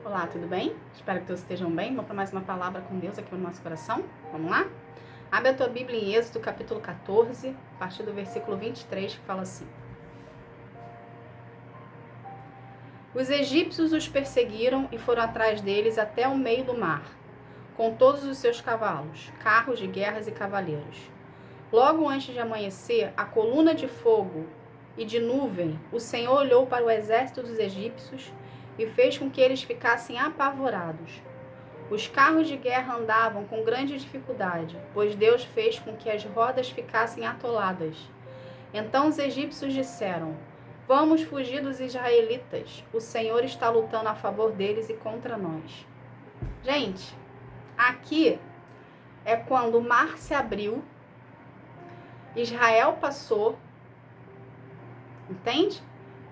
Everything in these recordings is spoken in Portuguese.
Olá, tudo bem? Espero que todos estejam bem. Vamos para mais uma palavra com Deus aqui no nosso coração. Vamos lá? Abre a tua Bíblia em Êxodo, capítulo 14, a partir do versículo 23, que fala assim: Os egípcios os perseguiram e foram atrás deles até o meio do mar, com todos os seus cavalos, carros de guerras e cavaleiros. Logo antes de amanhecer, a coluna de fogo e de nuvem, o Senhor olhou para o exército dos egípcios e fez com que eles ficassem apavorados. Os carros de guerra andavam com grande dificuldade, pois Deus fez com que as rodas ficassem atoladas. Então os egípcios disseram: Vamos fugir dos israelitas. O Senhor está lutando a favor deles e contra nós. Gente, aqui é quando o mar se abriu, Israel passou, entende?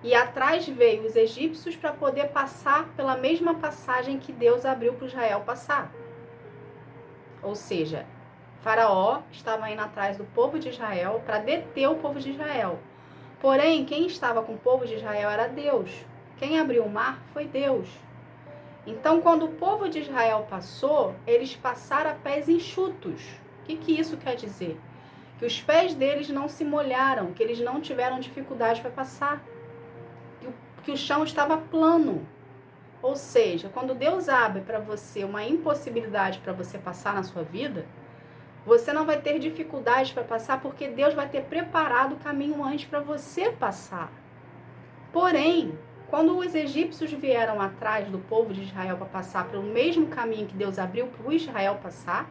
E atrás veio os egípcios para poder passar pela mesma passagem que Deus abriu para Israel passar. Ou seja, Faraó estava indo atrás do povo de Israel para deter o povo de Israel. Porém, quem estava com o povo de Israel era Deus. Quem abriu o mar foi Deus. Então, quando o povo de Israel passou, eles passaram a pés enxutos. O que isso quer dizer? Que os pés deles não se molharam, que eles não tiveram dificuldade para passar. Que o chão estava plano. Ou seja, quando Deus abre para você uma impossibilidade para você passar na sua vida, você não vai ter dificuldade para passar porque Deus vai ter preparado o caminho antes para você passar. Porém, quando os egípcios vieram atrás do povo de Israel para passar pelo mesmo caminho que Deus abriu para o Israel passar,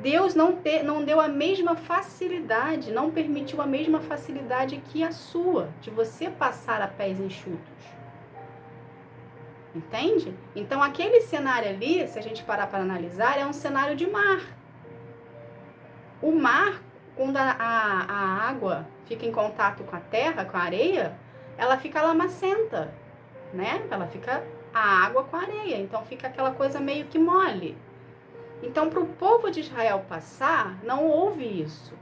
Deus não deu a mesma facilidade, não permitiu a mesma facilidade que a sua, de você passar a pés enxutos. Entende? Então, aquele cenário ali, se a gente parar para analisar, é um cenário de mar. O mar, quando a água fica em contato com a terra, com a areia, ela fica lamacenta, né? Ela fica a água com a areia, então fica aquela coisa meio que mole. Então, para o povo de Israel passar, não houve isso.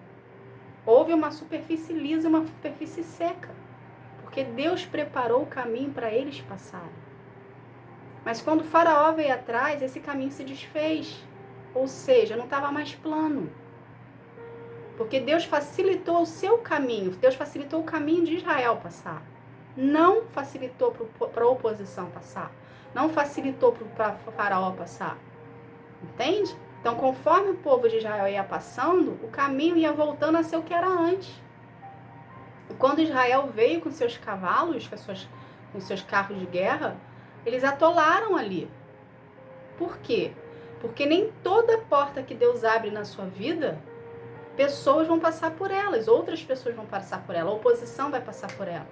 Houve uma superfície lisa, uma superfície seca. Porque Deus preparou o caminho para eles passarem. Mas quando o Faraó veio atrás, esse caminho se desfez. Ou seja, não estava mais plano. Porque Deus facilitou o seu caminho. Deus facilitou o caminho de Israel passar. Não facilitou para a oposição passar. Não facilitou para o Faraó passar. Entende? Então, conforme o povo de Israel ia passando, o caminho ia voltando a ser o que era antes. E quando Israel veio com seus cavalos, com seus carros de guerra, eles atolaram ali. Por quê? Porque nem toda porta que Deus abre na sua vida, pessoas vão passar por elas, outras pessoas vão passar por ela, a oposição vai passar por ela.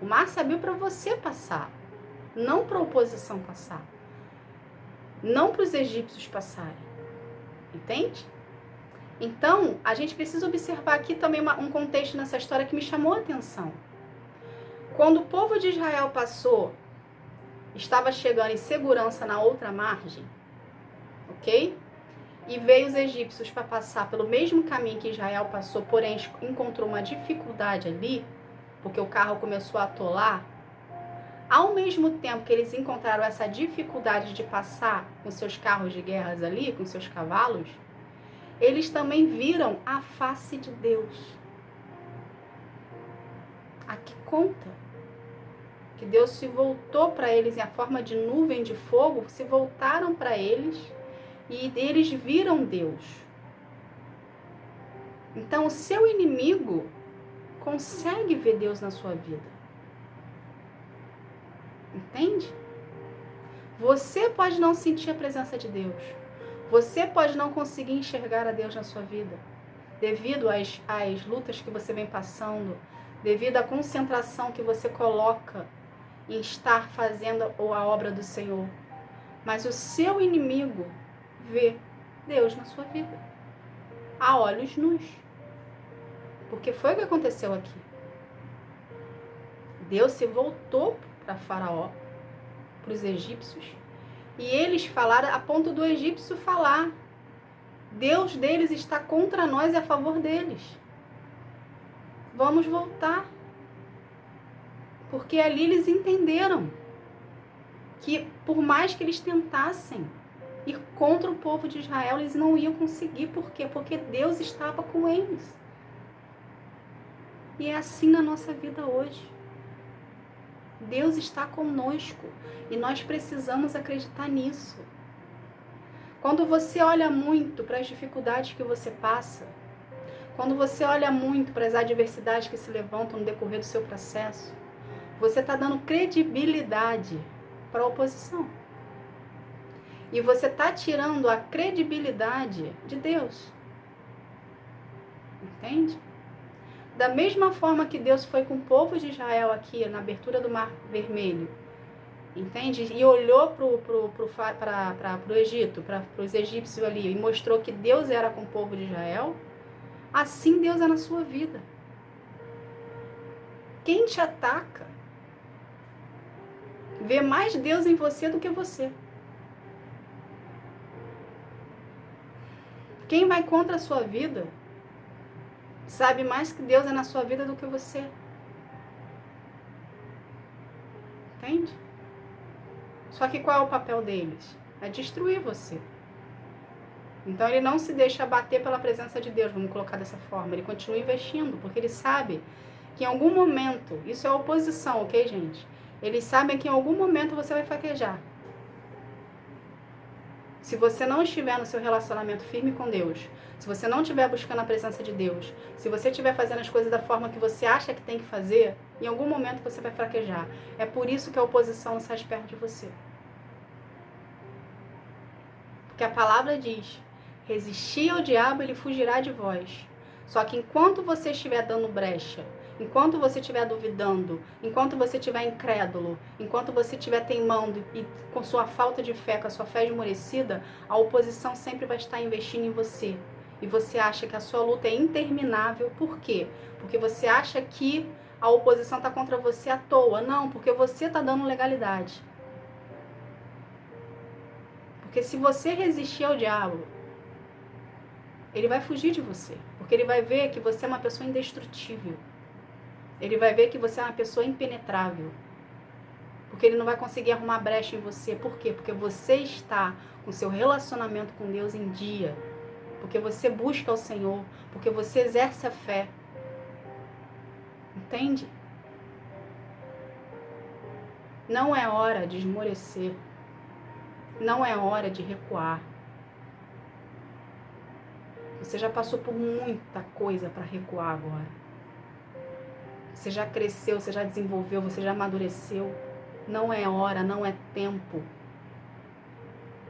O mar se abriu para você passar, não para a oposição passar. Não para os egípcios passarem. Entende? Então, a gente precisa observar aqui também um contexto nessa história que me chamou a atenção. Quando o povo de Israel passou, estava chegando em segurança na outra margem, ok? E veio os egípcios para passar pelo mesmo caminho que Israel passou, porém encontrou uma dificuldade ali, porque o carro começou a atolar. Ao mesmo tempo que eles encontraram essa dificuldade de passar com seus carros de guerras ali, com seus cavalos, eles também viram a face de Deus. Aqui conta que Deus se voltou para eles em a forma de nuvem de fogo, se voltaram para eles e eles viram Deus. Então, o seu inimigo consegue ver Deus na sua vida. Entende? Você pode não sentir a presença de Deus. Você pode não conseguir enxergar a Deus na sua vida. Devido às lutas que você vem passando. Devido à concentração que você coloca em estar fazendo a obra do Senhor. Mas o seu inimigo vê Deus na sua vida. A olhos nus. Porque foi o que aconteceu aqui. Deus se voltou para Faraó, para os egípcios, e eles falaram a ponto do egípcio falar: Deus deles está contra nós e a favor deles. Vamos voltar. Porque ali eles entenderam que por mais que eles tentassem ir contra o povo de Israel, eles não iam conseguir. Por quê? Porque Deus estava com eles. E é assim na nossa vida hoje. Deus está conosco e nós precisamos acreditar nisso. Quando você olha muito para as dificuldades que você passa, quando você olha muito para as adversidades que se levantam no decorrer do seu processo, você está dando credibilidade para a oposição. E você está tirando a credibilidade de Deus. Entende? Da mesma forma que Deus foi com o povo de Israel aqui na abertura do Mar Vermelho, entende? E olhou para o Egito, para os egípcios ali, e mostrou que Deus era com o povo de Israel, assim Deus é na sua vida. Quem te ataca vê mais Deus em você do que você. Quem vai contra a sua vida sabe mais que Deus é na sua vida do que você. Entende? Só que qual é o papel deles? É destruir você. Então ele não se deixa abater pela presença de Deus, vamos colocar dessa forma. Ele continua investindo, porque ele sabe que em algum momento, isso é oposição, ok, gente? Eles sabem que em algum momento você vai fraquejar. Se você não estiver no seu relacionamento firme com Deus, se você não estiver buscando a presença de Deus, se você estiver fazendo as coisas da forma que você acha que tem que fazer, em algum momento você vai fraquejar. É por isso que a oposição não sai de perto de você. Porque a palavra diz: resistir ao diabo, ele fugirá de vós. Só que enquanto você estiver dando brecha, enquanto você estiver duvidando, enquanto você estiver incrédulo, enquanto você estiver teimando e com sua falta de fé, com a sua fé esmorecida, a oposição sempre vai estar investindo em você. E você acha que a sua luta é interminável. Por quê? Porque você acha que a oposição está contra você à toa. Não, porque você está dando legalidade. Porque se você resistir ao diabo, ele vai fugir de você. Porque ele vai ver que você é uma pessoa indestrutível. Ele vai ver que você é uma pessoa impenetrável. Porque ele não vai conseguir arrumar brecha em você. Por quê? Porque você está com seu relacionamento com Deus em dia. Porque você busca o Senhor. Porque você exerce a fé. Entende? Não é hora de esmorecer. Não é hora de recuar. Você já passou por muita coisa para recuar agora. Você já cresceu, você já desenvolveu, você já amadureceu. Não é hora, não é tempo.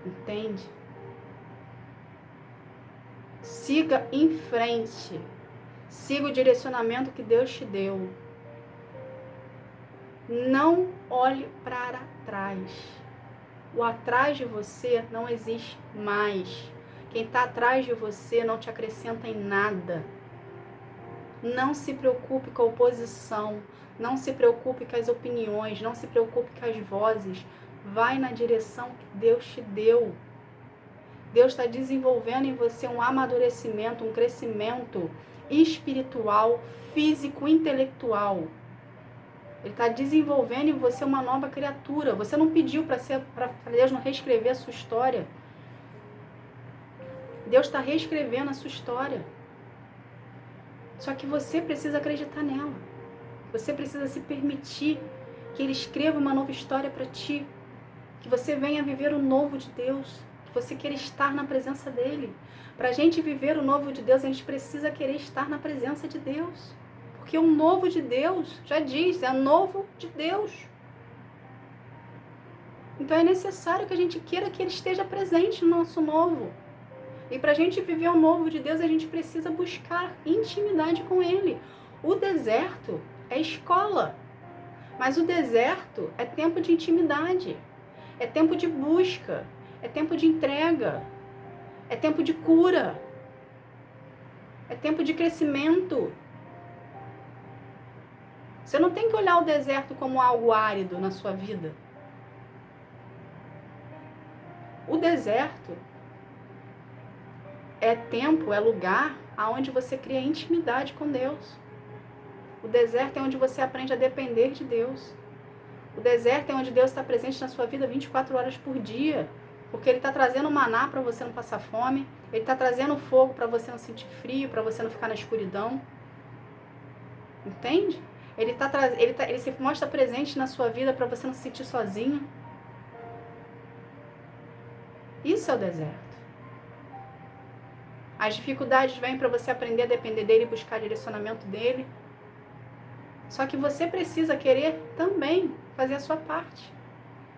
Entende? Siga em frente. Siga o direcionamento que Deus te deu. Não olhe para trás. O atrás de você não existe mais. Quem está atrás de você não te acrescenta em nada. Não se preocupe com a oposição. Não se preocupe com as opiniões. Não se preocupe com as vozes. Vai na direção que Deus te deu. Deus está desenvolvendo em você um amadurecimento, um crescimento espiritual, físico, intelectual. Ele está desenvolvendo em você uma nova criatura. Você não pediu para Deus não reescrever a sua história. Deus está reescrevendo a sua história. Só que você precisa acreditar nela. Você precisa se permitir que Ele escreva uma nova história para ti. Que você venha viver o novo de Deus. Que você queira estar na presença dEle. Para a gente viver o novo de Deus, a gente precisa querer estar na presença de Deus. Porque o novo de Deus, já diz, é novo de Deus. Então é necessário que a gente queira que Ele esteja presente no nosso novo. E para a gente viver o novo de Deus, a gente precisa buscar intimidade com Ele. O deserto é escola, mas o deserto é tempo de intimidade, é tempo de busca, é tempo de entrega, é tempo de cura, é tempo de crescimento. Você não tem que olhar o deserto como algo árido na sua vida. O deserto é tempo, é lugar onde você cria intimidade com Deus. O deserto é onde você aprende a depender de Deus. O deserto é onde Deus está presente na sua vida 24 horas por dia. Porque Ele está trazendo maná para você não passar fome. Ele está trazendo fogo para você não sentir frio, para você não ficar na escuridão. Entende? Ele se mostra presente na sua vida para você não se sentir sozinho. Isso é o deserto. As dificuldades vêm para você aprender a depender dele e buscar direcionamento dele. Só que você precisa querer também fazer a sua parte.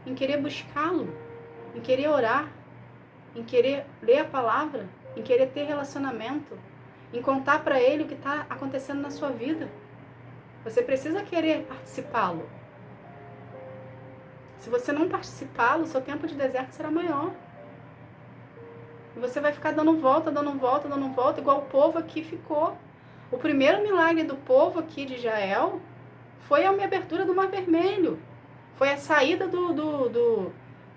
Em querer buscá-lo. Em querer orar. Em querer ler a palavra. Em querer ter relacionamento. Em contar para ele o que está acontecendo na sua vida. Você precisa querer participá-lo. Se você não participá-lo, seu tempo de deserto será maior. E você vai ficar dando volta, igual o povo aqui ficou. O primeiro milagre do povo aqui de Israel foi a abertura do Mar Vermelho. Foi a saída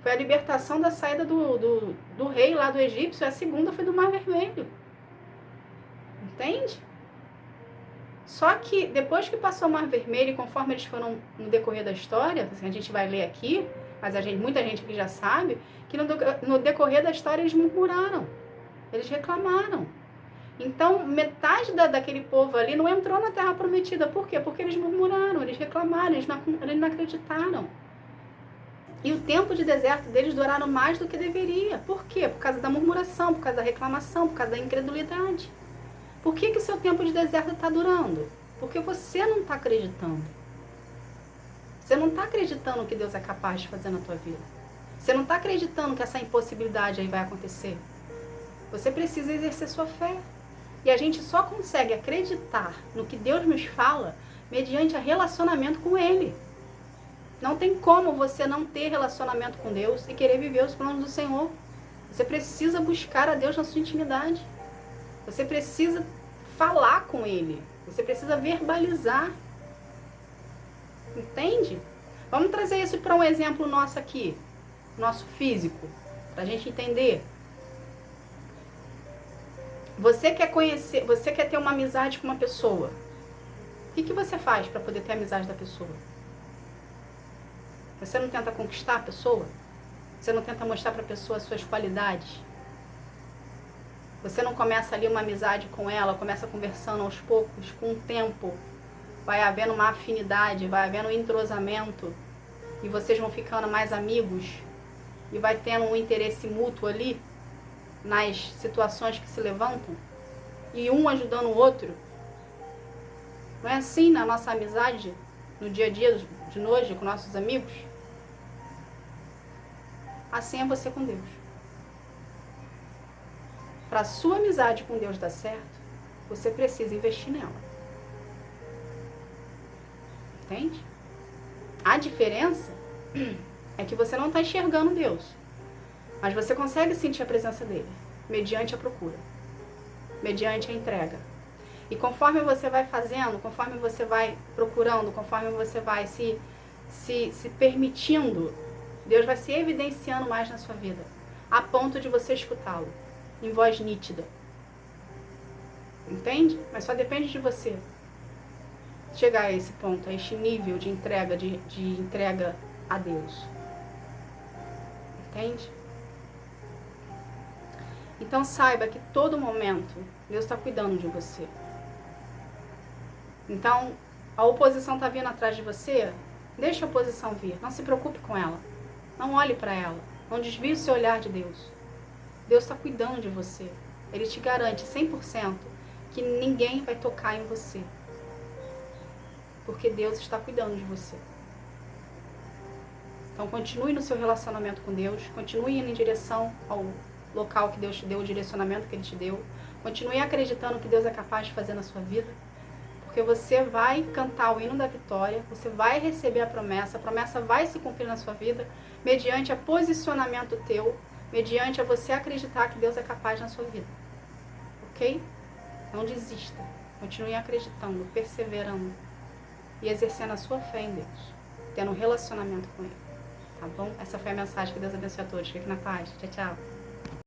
foi a libertação da saída do rei lá do egípcio. A segunda foi do Mar Vermelho. Entende? Só que depois que passou o Mar Vermelho, conforme eles foram no decorrer da história, a gente vai ler aqui, mas muita gente aqui já sabe, que no decorrer da história eles murmuraram, eles reclamaram. Então, metade daquele povo ali não entrou na Terra Prometida. Por quê? Porque eles murmuraram, eles reclamaram, eles não acreditaram. E o tempo de deserto deles duraram mais do que deveria. Por quê? Por causa da murmuração, por causa da reclamação, por causa da incredulidade. Por que o seu tempo de deserto está durando? Porque você não está acreditando. Você não está acreditando que Deus é capaz de fazer na tua vida. Você não está acreditando que essa impossibilidade aí vai acontecer. Você precisa exercer sua fé. E a gente só consegue acreditar no que Deus nos fala mediante relacionamento com Ele. Não tem como você não ter relacionamento com Deus e querer viver os planos do Senhor. Você precisa buscar a Deus na sua intimidade. Você precisa falar com Ele. Você precisa verbalizar. Entende? Vamos trazer isso para um exemplo nosso aqui. Nosso físico. Para a gente entender. Você quer conhecer, você quer ter uma amizade com uma pessoa. O que você faz para poder ter a amizade da pessoa? Você não tenta conquistar a pessoa? Você não tenta mostrar para a pessoa as suas qualidades? Você não começa ali uma amizade com ela, começa conversando aos poucos, com o tempo. Vai havendo uma afinidade, vai havendo um entrosamento. E vocês vão ficando mais amigos. E vai tendo um interesse mútuo ali, nas situações que se levantam. E um ajudando o outro. Não é assim na nossa amizade, no dia a dia de hoje, com nossos amigos? Assim é você com Deus. Para a sua amizade com Deus dar certo, você precisa investir nela. Entende? A diferença é que você não está enxergando Deus. Mas você consegue sentir a presença dele, mediante a procura, mediante a entrega. E conforme você vai fazendo, conforme você vai procurando, conforme você vai se permitindo, Deus vai se evidenciando mais na sua vida, a ponto de você escutá-lo, em voz nítida. Entende? Mas só depende de você chegar a esse ponto, a este nível de entrega, de entrega a Deus. Entende? Então saiba que todo momento Deus está cuidando de você. Então, a oposição está vindo atrás de você, deixa a oposição vir, não se preocupe com ela. Não olhe para ela, não desvie o seu olhar de Deus. Deus está cuidando de você. Ele te garante 100% que ninguém vai tocar em você. Porque Deus está cuidando de você. Então continue no seu relacionamento com Deus, continue indo em direção ao local que Deus te deu, o direcionamento que Ele te deu. Continue acreditando que Deus é capaz de fazer na sua vida. Porque você vai cantar o hino da vitória, você vai receber a promessa vai se cumprir na sua vida, mediante a posicionamento teu, mediante a você acreditar que Deus é capaz na sua vida. Ok? Não desista. Continue acreditando, perseverando e exercendo a sua fé em Deus, tendo um relacionamento com Ele. Tá bom? Essa foi a mensagem. Que Deus abençoe a todos. Fique na paz. Tchau, tchau.